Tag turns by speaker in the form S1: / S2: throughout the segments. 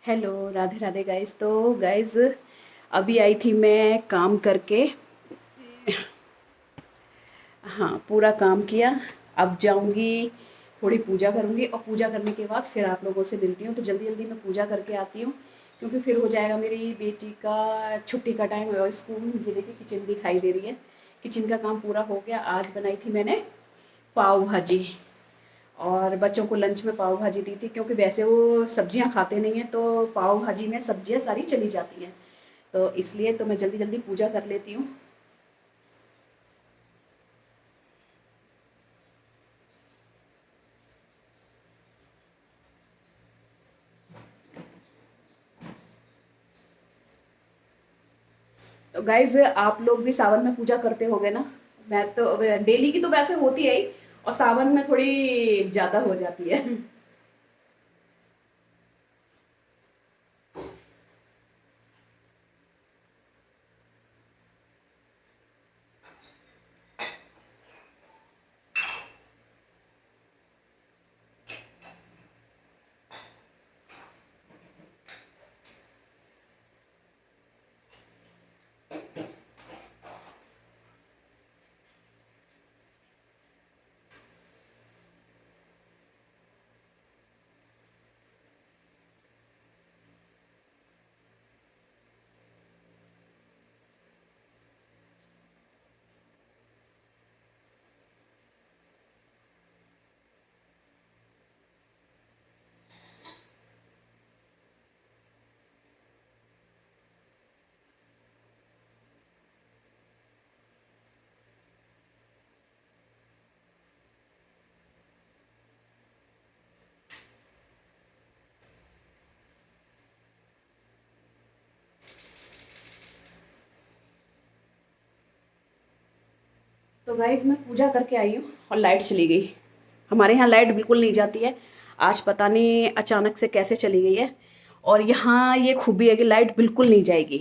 S1: Hello, Radhe Radhe guys. तो guys, अभी आई थी मैं काम करके। हाँ, पूरा काम किया। अब जाऊंगी, थोड़ी पूजा करूंगी और पूजा करने के बाद फिर आप लोगों से मिलती हूँ। तो जल्दी जल्दी मैं पूजा करके आती हूँ, क्योंकि फिर हो जाएगा मेरी बेटी का छुट्टी का टाइम और स्कूल। ये देखिए किचन दिखाई दे रही है, किचन का काम पूरा हो गया। आज बनाई थी मैंने पाव भाजी, और बच्चों को लंच में पाव भाजी दी थी, क्योंकि वैसे वो सब्जियां खाते नहीं हैं, तो पाव भाजी में सब्जियां सारी चली जाती हैं। तो इसलिए तो मैं जल्दी जल्दी पूजा कर लेती हूँ। तो गाइज, आप लोग भी सावन में पूजा करते होगे ना? मैं तो डेली की तो वैसे होती है ही, और सावन में थोड़ी ज़्यादा हो जाती है। तो गाइज, मैं पूजा करके आई हूँ और लाइट चली गई। हमारे यहाँ लाइट बिल्कुल नहीं जाती है। आज पता नहीं अचानक से कैसे चली गई है। और यहाँ ये खूबी है कि लाइट बिल्कुल नहीं जाएगी।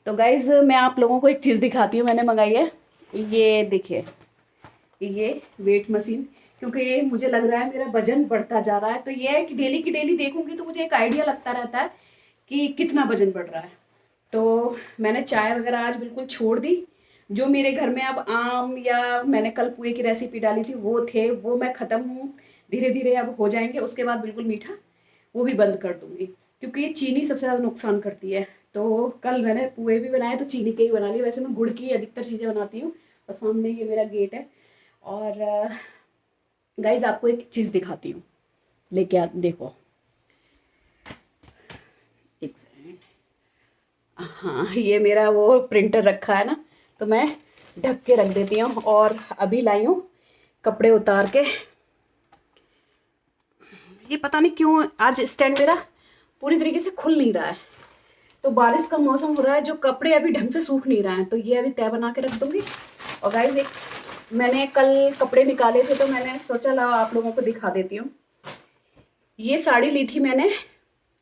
S1: तो गाइज, मैं आप लोगों को एक चीज़ दिखाती हूँ, मैंने मंगाई है। ये देखिए, ये वेट मशीन। क्योंकि ये मुझे लग रहा है मेरा वजन बढ़ता जा रहा है, तो ये है कि डेली की डेली देखूंगी तो मुझे एक आइडिया लगता रहता है कि कितना वजन बढ़ रहा है। तो मैंने चाय वगैरह आज बिल्कुल छोड़ दी। जो मेरे घर में अब आम, या मैंने कल पुए की रेसिपी डाली थी वो थे, वो मैं ख़त्म धीरे धीरे अब हो जाएंगे। उसके बाद बिल्कुल मीठा वो भी बंद कर दूंगी, क्योंकि ये चीनी सबसे ज़्यादा नुकसान करती है। तो कल मैंने पुए भी बनाए तो चीनी के ही बना लिए। वैसे मैं गुड़ की अधिकतर चीज़ें बनाती हूँ। और सामने ये मेरा गेट है। और गाइज, आपको एक चीज़ दिखाती हूँ, लेके आ देखो। एक सेकंड। हाँ, ये मेरा वो प्रिंटर रखा है ना, तो मैं ढक के रख देती हूँ। और अभी लाई हूँ कपड़े उतार के। ये पता नहीं क्यों आज स्टैंड मेरा पूरी तरीके से खुल नहीं रहा है। तो बारिश का मौसम हो रहा है, जो कपड़े अभी ढंग से सूख नहीं रहे हैं, तो ये अभी तय बना के रख दूंगी। और गाइस, एक मैंने कल कपड़े निकाले थे, तो मैंने सोचा ला आप लोगों को दिखा देती हूँ। ये साड़ी ली थी मैंने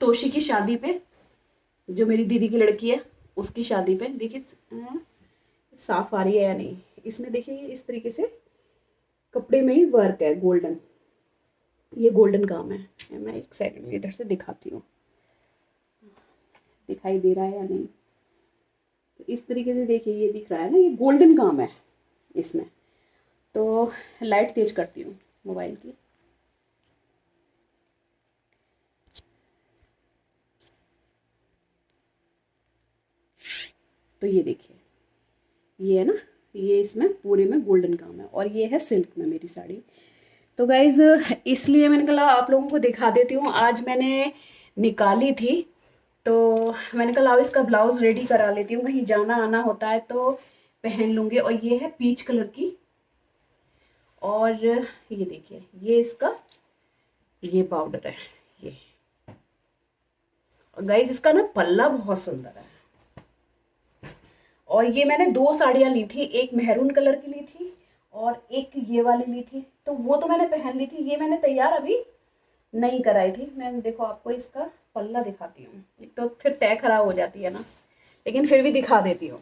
S1: तोशी की शादी पे, जो मेरी दीदी की लड़की है उसकी शादी पे। देखिए साफ आ रही है या नहीं। इसमें देखिए इस तरीके से कपड़े में ही वर्क है गोल्डन। ये गोल्डन काम है। मैं एक सेकंड इधर से दिखाती हूँ, दिखाई दे रहा है या नहीं। तो इस तरीके से देखिए, ये दिख रहा है ना, ये गोल्डन काम है इसमें। तो लाइट तेज करती हूँ मोबाइल की। तो ये देखिए, ये है ना, ये इसमें पूरे में गोल्डन काम है, और ये है सिल्क में मेरी साड़ी। तो गाइज, इसलिए मैंने कहा आप लोगों को दिखा देती हूँ। आज मैंने निकाली थी, तो मैंने कहा इसका ब्लाउज रेडी करा लेती हूँ, कहीं जाना आना होता है तो पहन लूँगी। और ये है पीच कलर की। और ये देखिए, ये इसका ये पाउडर है ये। और गाइज, इसका ना पल्ला बहुत सुंदर है। और ये मैंने दो साड़ियाँ ली थी, एक मेहरून कलर की ली थी और एक ये वाली ली थी। तो वो तो मैंने पहन ली थी, ये मैंने तैयार अभी नहीं कराई थी। मैं देखो आपको इसका पल्ला दिखाती हूँ। एक तो फिर तय खराब हो जाती है ना, लेकिन फिर भी दिखा देती हूँ।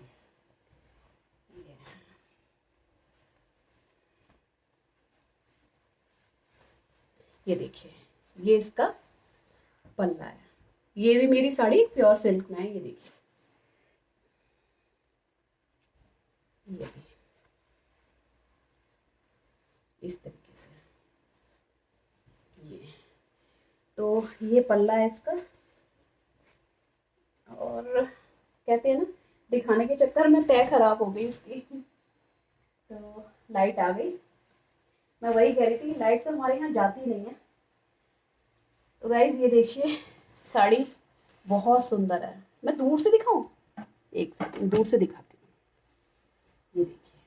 S1: ये देखिए, ये इसका पल्ला है। ये भी मेरी साड़ी प्योर सिल्क में है, ये देखिए, ये भी इस तरीके से। ये तो ये पल्ला है इसका, और कहते हैं ना दिखाने के चक्कर में तय खराब हो गई इसकी। तो लाइट आ गई, मैं वही कह रही थी लाइट तो हमारे यहाँ जाती नहीं है। तो गाइज ये देखिए साड़ी बहुत सुंदर है। मैं दूर से दिखाऊं, एक सेकंड दूर से दिखाती हूँ। ये देखिए,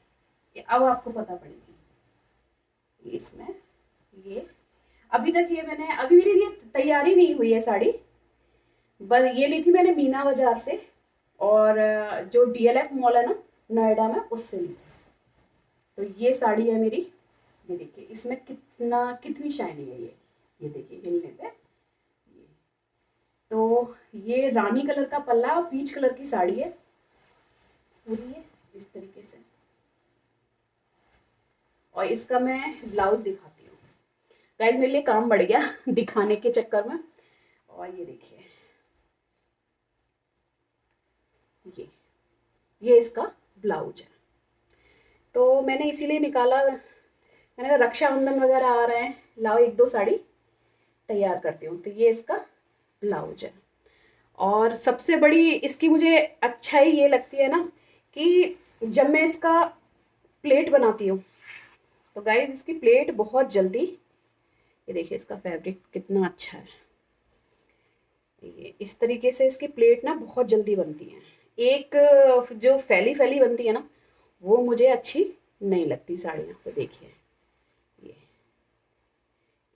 S1: ये अब आपको पता पड़ेगी इसमें। ये अभी तक ये मैंने, अभी मेरी ये तैयारी नहीं हुई है साड़ी, बस ये ली थी मैंने मीना बाजार से, और जो DLF मॉल है ना नोएडा में, उससे ली थी। तो ये साड़ी है मेरी, ये देखिए इसमें कितनी शाइनिंग है। ये देखिए हिलने पे। तो ये रानी कलर का पल्ला और पीच कलर की साड़ी है पूरी, है इस तरीके से। और इसका मैं ब्लाउज दिखाती हूँ। गाइस मेरे लिए काम बढ़ गया दिखाने के चक्कर में। और ये देखिए, ये इसका ब्लाउज है। तो मैंने इसीलिए निकाला, मैंने कहा रक्षाबंधन वगैरह आ रहे हैं, लाओ एक दो साड़ी तैयार करती हूँ। तो ये इसका ब्लाउज है। और सबसे बड़ी इसकी मुझे अच्छाई ये लगती है ना कि जब मैं इसका प्लेट बनाती हूँ तो गाइस इसकी प्लेट बहुत जल्दी, ये देखिए इसका फैब्रिक कितना अच्छा है। ये इस तरीके से इसकी प्लेट ना बहुत जल्दी बनती है। एक जो फैली फैली बनती है ना, वो मुझे अच्छी नहीं लगती साड़ियाँ। तो देखिए ये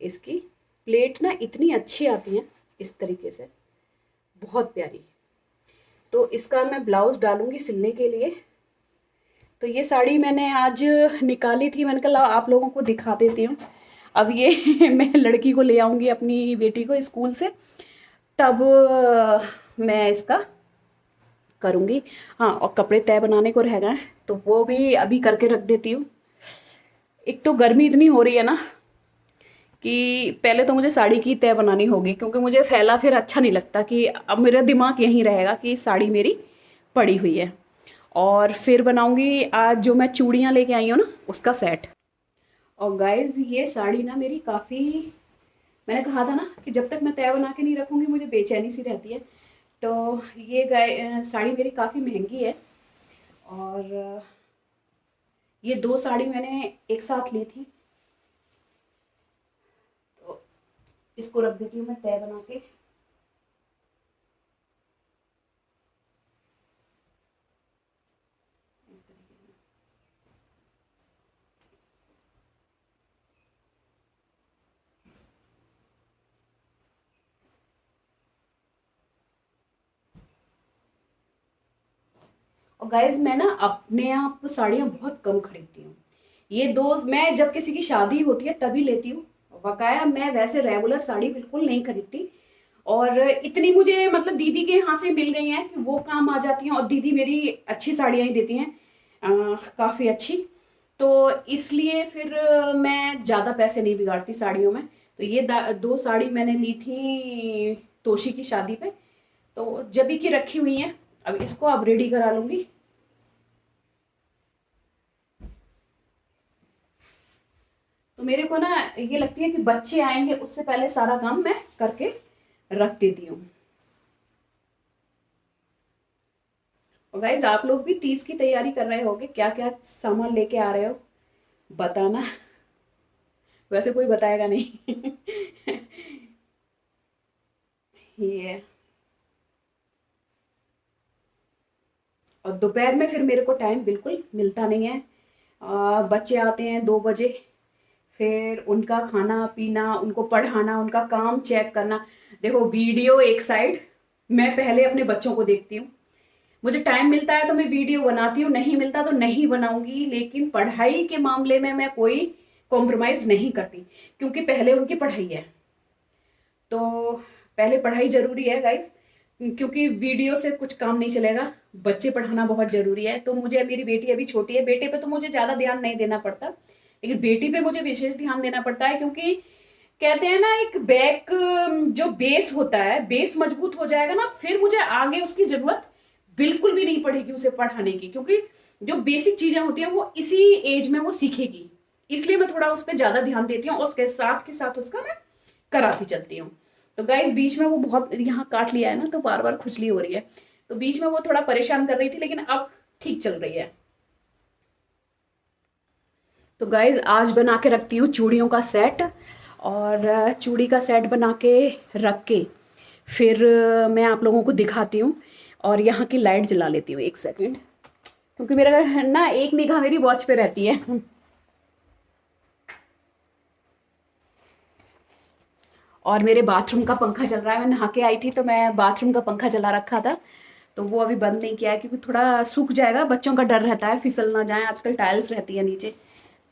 S1: इसकी प्लेट ना इतनी अच्छी आती है इस तरीके से, बहुत प्यारी। तो इसका मैं ब्लाउज डालूंगी सिलने के लिए। तो ये साड़ी मैंने आज निकाली थी, मैंने कहा आप लोगों को दिखा देती हूँ। अब ये मैं लड़की को ले आऊँगी अपनी बेटी को स्कूल से, तब मैं इसका करूँगी। हाँ, और कपड़े तय बनाने को रह गए तो वो भी अभी करके रख देती हूँ। एक तो गर्मी इतनी हो रही है ना कि पहले तो मुझे साड़ी की तय बनानी होगी, क्योंकि मुझे फैला फिर अच्छा नहीं लगता, कि अब मेरा दिमाग यहीं रहेगा कि साड़ी मेरी पड़ी हुई है। और फिर बनाऊंगी आज जो मैं चूड़ियाँ लेके आई हूँ ना, उसका सेट। और गाइज ये साड़ी ना मेरी काफ़ी, मैंने कहा था ना कि जब तक मैं तय बना के नहीं रखूँगी मुझे बेचैनी सी रहती है। तो ये साड़ी मेरी काफ़ी महंगी है। और ये दो साड़ी मैंने एक साथ ली थी। तो इसको रख देती हूँ मैं तय बना के। और गाइज मैं ना अपने आप साड़ियाँ बहुत कम खरीदती हूँ। ये दो मैं जब किसी की शादी होती है तभी लेती हूँ, बकाया मैं वैसे रेगुलर साड़ी बिल्कुल नहीं खरीदती। और इतनी मुझे मतलब दीदी के यहाँ से मिल गई हैं कि वो काम आ जाती हैं, और दीदी मेरी अच्छी साड़ियाँ ही देती हैं, काफ़ी अच्छी। तो इसलिए फिर मैं ज़्यादा पैसे नहीं बिगाड़ती साड़ियों में। तो ये दो साड़ी मैंने ली थी तोशी की शादी पे, तो जबी की रखी हुई हैं। अब इसको अब रेडी करा लूंगी। तो मेरे को ना ये लगती है कि बच्चे आएंगे उससे पहले सारा काम मैं करके रख देती हूँ। और गाइज आप लोग भी तीज की तैयारी कर रहे होगे, क्या क्या सामान लेके आ रहे हो बताना। वैसे कोई बताएगा नहीं ये। और दोपहर में फिर मेरे को टाइम बिल्कुल मिलता नहीं है। बच्चे आते हैं 2 बजे, फिर उनका खाना पीना, उनको पढ़ाना, उनका काम चेक करना। देखो वीडियो एक साइड, मैं पहले अपने बच्चों को देखती हूँ। मुझे टाइम मिलता है तो मैं वीडियो बनाती हूँ, नहीं मिलता तो नहीं बनाऊंगी। लेकिन पढ़ाई के मामले में मैं कोई कॉम्प्रोमाइज नहीं करती, क्योंकि पहले उनकी पढ़ाई है। तो पहले पढ़ाई जरूरी है गाइस, क्योंकि वीडियो से कुछ काम नहीं चलेगा। बच्चे पढ़ाना बहुत जरूरी है। तो मुझे, मेरी बेटी अभी छोटी है, बेटे पे तो मुझे ज्यादा ध्यान नहीं देना पड़ता, लेकिन बेटी पे मुझे विशेष ध्यान देना पड़ता है, क्योंकि कहते हैं ना, एक बैक जो बेस होता है, बेस मजबूत हो जाएगा ना, फिर मुझे आगे उसकी जरूरत बिल्कुल भी नहीं पड़ेगी उसे पढ़ाने की, क्योंकि जो बेसिक चीजें होती हैं वो इसी एज में वो सीखेगी। इसलिए मैं थोड़ा उस पर ज्यादा ध्यान देती हूँ, उसके साथ उसका मैं कराती चलती हूँ। तो गाइस बीच में वो बहुत यहाँ काट लिया है ना, तो बार बार खुजली हो रही है, तो बीच में वो थोड़ा परेशान कर रही थी, लेकिन अब ठीक चल रही है। तो गाइज आज बना के रखती हूँ चूड़ियों का सेट, और चूड़ी का सेट बना के रख के फिर मैं आप लोगों को दिखाती हूँ। और यहाँ की लाइट जला लेती हूँ 1 सेकंड, क्योंकि मेरा ना एक निगाह मेरी वॉच पे रहती है। और मेरे बाथरूम का पंखा चल रहा है, मैं नहा के आई थी तो मैं बाथरूम का पंखा चला रखा था, तो वो अभी बंद नहीं किया है, क्योंकि थोड़ा सूख जाएगा, बच्चों का डर रहता है फिसल ना जाए, आजकल टाइल्स रहती है नीचे,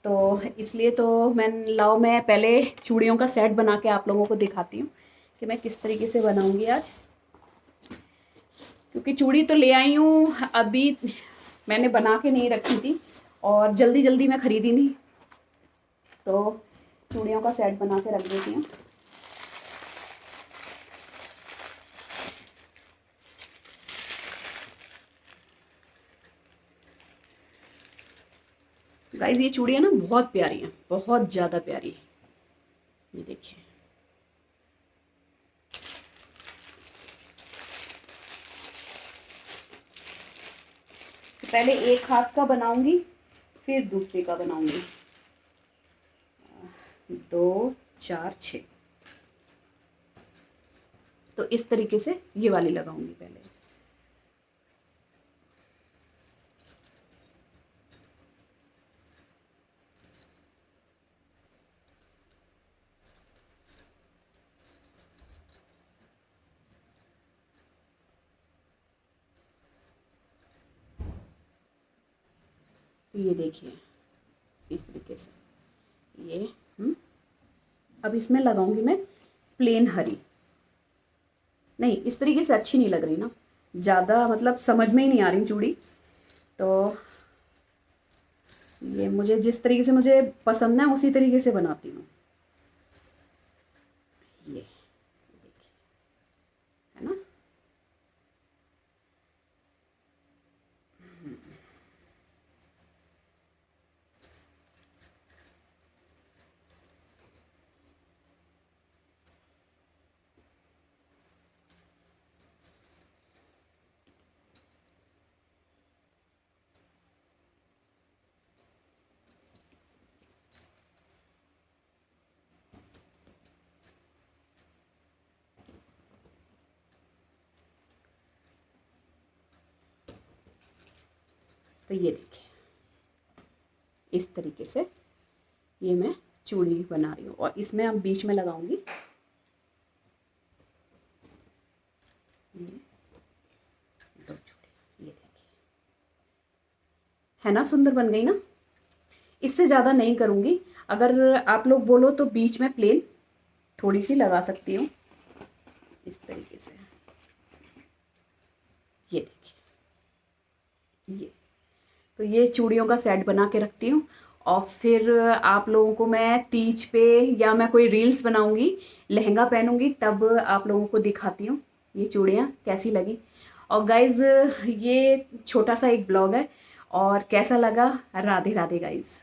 S1: तो इसलिए तो मैं पहले चूड़ियों का सेट बना के आप लोगों को दिखाती हूँ कि मैं किस तरीके से बनाऊंगी आज। क्योंकि चूड़ी तो ले आई हूँ, अभी मैंने बना के नहीं रखी थी और जल्दी जल्दी मैं खरीदी नहीं, तो चूड़ियों का सेट बना के रख देती हूँ। गाइस ये चूड़ियाँ ना बहुत प्यारी हैं, बहुत ज़्यादा प्यारी है, ये देखिए। तो पहले एक हाथ का बनाऊंगी, फिर दूसरे का बनाऊंगी। 2 4 6, तो इस तरीके से ये वाली लगाऊंगी पहले। तो ये देखिए इस तरीके से ये अब इसमें लगाऊंगी मैं प्लेन हरी। नहीं, इस तरीके से अच्छी नहीं लग रही ना, ज़्यादा मतलब समझ में ही नहीं आ रही चूड़ी, तो ये मुझे जिस तरीके से मुझे पसंद है उसी तरीके से बनाती हूँ। ये देखिए, है ना। तो ये देखिए इस तरीके से ये मैं चूड़ी बना रही हूँ, और इसमें अब बीच में लगाऊंगी दो चूड़ी। ये देखिए, है ना, सुंदर बन गई ना। इससे ज़्यादा नहीं करूँगी, अगर आप लोग बोलो तो बीच में प्लेन थोड़ी सी लगा सकती हूँ इस तरीके से। ये देखिए, ये तो ये चूड़ियों का सेट बना के रखती हूँ, और फिर आप लोगों को मैं तीज पे या मैं कोई रील्स बनाऊंगी, लहंगा पहनूंगी, तब आप लोगों को दिखाती हूँ ये चूड़ियाँ कैसी लगी। और गाइज़ ये छोटा सा एक ब्लॉग है, और कैसा लगा, राधे राधे गाइज़।